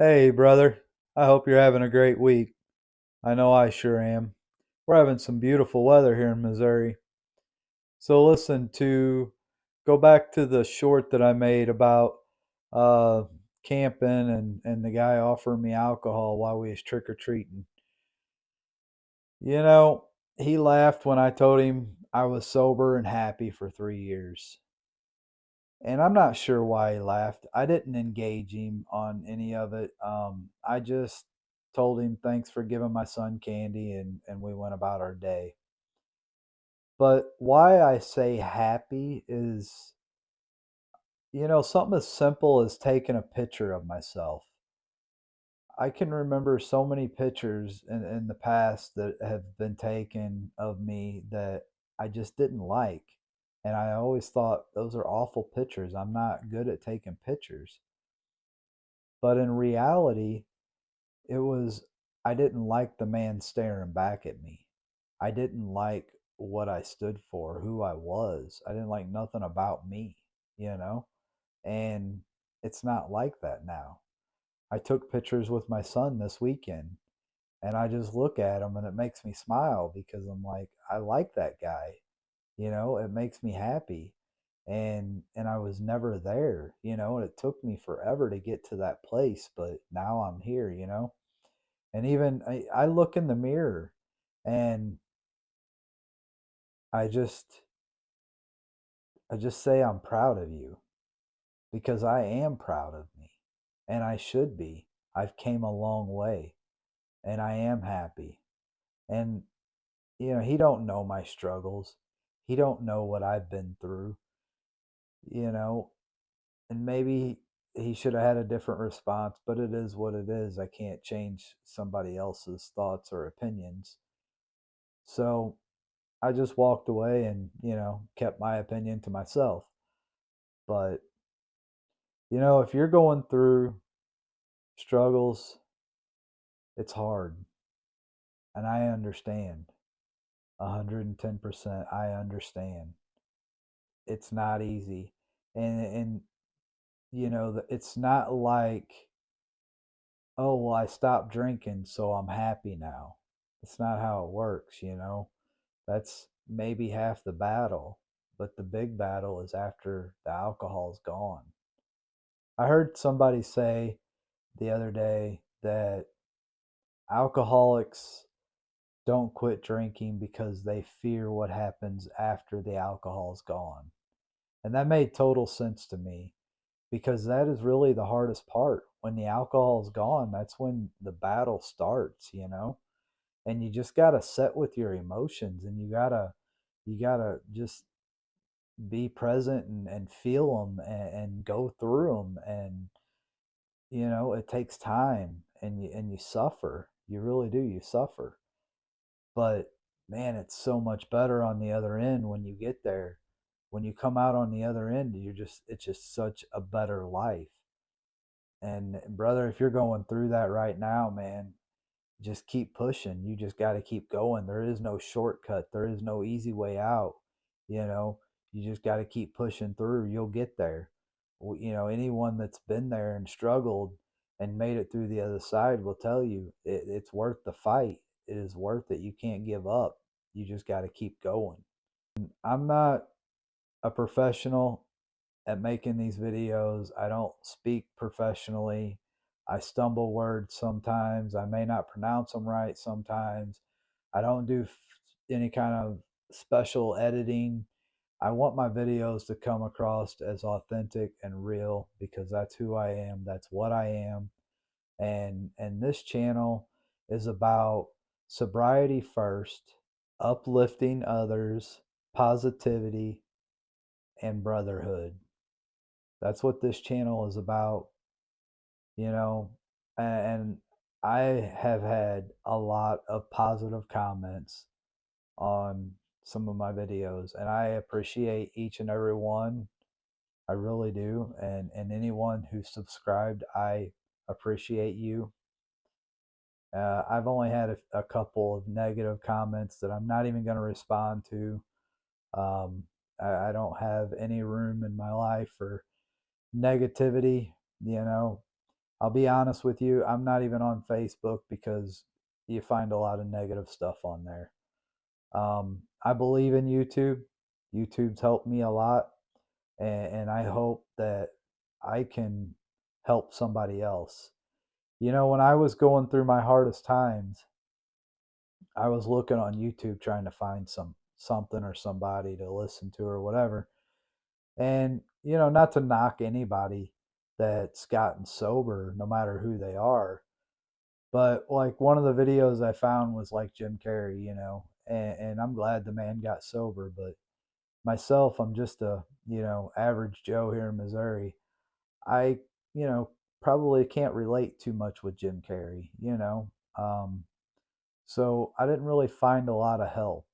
Hey, brother. I hope you're having a great week. I know I sure am. We're having some beautiful weather here in Missouri. So, listen, to go back to the short that I made about uh, camping and the guy offering me alcohol while we was trick or treating. You know, he laughed when I told him I was sober and happy for 3 years. And I'm not sure why he laughed. I didn't engage him on any of it. I just told him thanks for giving my son candy, and we went about our day. But why I say happy is, something as simple as taking a picture of myself. I can remember so many pictures in the past that have been taken of me that I just didn't like. And I always thought those are awful pictures. I'm not good at taking pictures. But in reality, it was I didn't like the man staring back at me. I didn't like what I stood for, who I was. I didn't like nothing about me, you know? And it's not like that now. I took pictures with my son this weekend and I just look at him and it makes me smile because I'm like, I like that guy. It makes me happy. And I was never there, and it took me forever to get to that place, but now I'm here. And even I look in the mirror and I just I just say I'm proud of you because I am proud of me and I should be. I've came a long way and I am happy. And he don't know my struggles. He don't know what I've been through, you know, and maybe he should have had a different response, but it is what it is. I can't change somebody else's thoughts or opinions. So I just walked away and, kept my opinion to myself. But, if you're going through struggles, it's hard. And I understand 110%. I understand. It's not easy. And it's not like, oh, well, I stopped drinking, so I'm happy now. It's not how it works. That's maybe half the battle, but the big battle is after the alcohol's gone. I heard somebody say the other day that alcoholics don't quit drinking because they fear what happens after the alcohol's gone. And that made total sense to me because that is really the hardest part. When the alcohol's gone, that's when the battle starts. And you just got to sit with your emotions and you got to just be present and feel them and go through them. And it takes time and you suffer. You really do. You suffer. But man, it's so much better on the other end when you get there. When you come out on the other end, it's just such a better life. And brother, if you're going through that right now, man, just keep pushing. You just got to keep going. There is no shortcut. There is no easy way out. You know, you just got to keep pushing through. You'll get there. Anyone that's been there and struggled and made it through the other side will tell you it's worth the fight. It is worth it. You can't give up. You just got to keep going. I'm not a professional at making these videos. I don't speak professionally. I stumble words sometimes. I may not pronounce them right sometimes. I don't do any kind of special editing. I want my videos to come across as authentic and real because that's who I am. That's what I am. And this channel is about sobriety first, uplifting others, positivity, and brotherhood. That's what this channel is about, you know. And I have had a lot of positive comments on some of my videos, and I appreciate each and every one. I really do. And anyone who subscribed, I appreciate you. I've only had a couple of negative comments that I'm not even going to respond to. Um, I don't have any room in my life for negativity. You know, I'll be honest with you, I'm not even on Facebook because you find a lot of negative stuff on there. I believe in YouTube. YouTube's helped me a lot, and I hope that I can help somebody else. You know, when I was going through my hardest times, I was looking on YouTube trying to find something or somebody to listen to or whatever. And, you know, not to knock anybody that's gotten sober, no matter who they are, but like one of the videos I found was like Jim Carrey, you know, and I'm glad the man got sober, but myself, I'm just a, you know, average Joe here in Missouri. I, you know, probably can't relate too much with Jim Carrey, you know. Um, so I didn't really find a lot of help.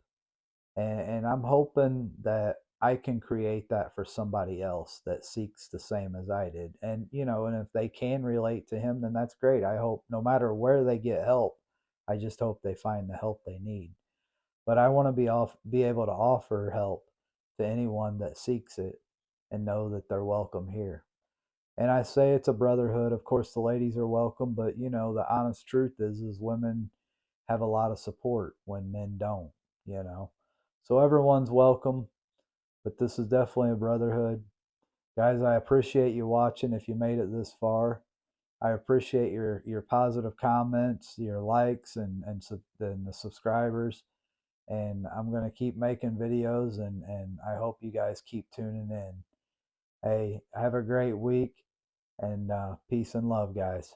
And I'm hoping that I can create that for somebody else that seeks the same as I did. And, you know, and if they can relate to him, then that's great. I hope no matter where they get help, I just hope they find the help they need. But I want to be able to offer help to anyone that seeks it and know that they're welcome here. And I say it's a brotherhood. Of course, the ladies are welcome, but you know, the honest truth is women have a lot of support when men don't, you know. So everyone's welcome, but this is definitely a brotherhood. Guys, I appreciate you watching if you made it this far. I appreciate your positive comments, your likes and the subscribers. And I'm going to keep making videos and I hope you guys keep tuning in. Hey, have a great week and peace and love, guys.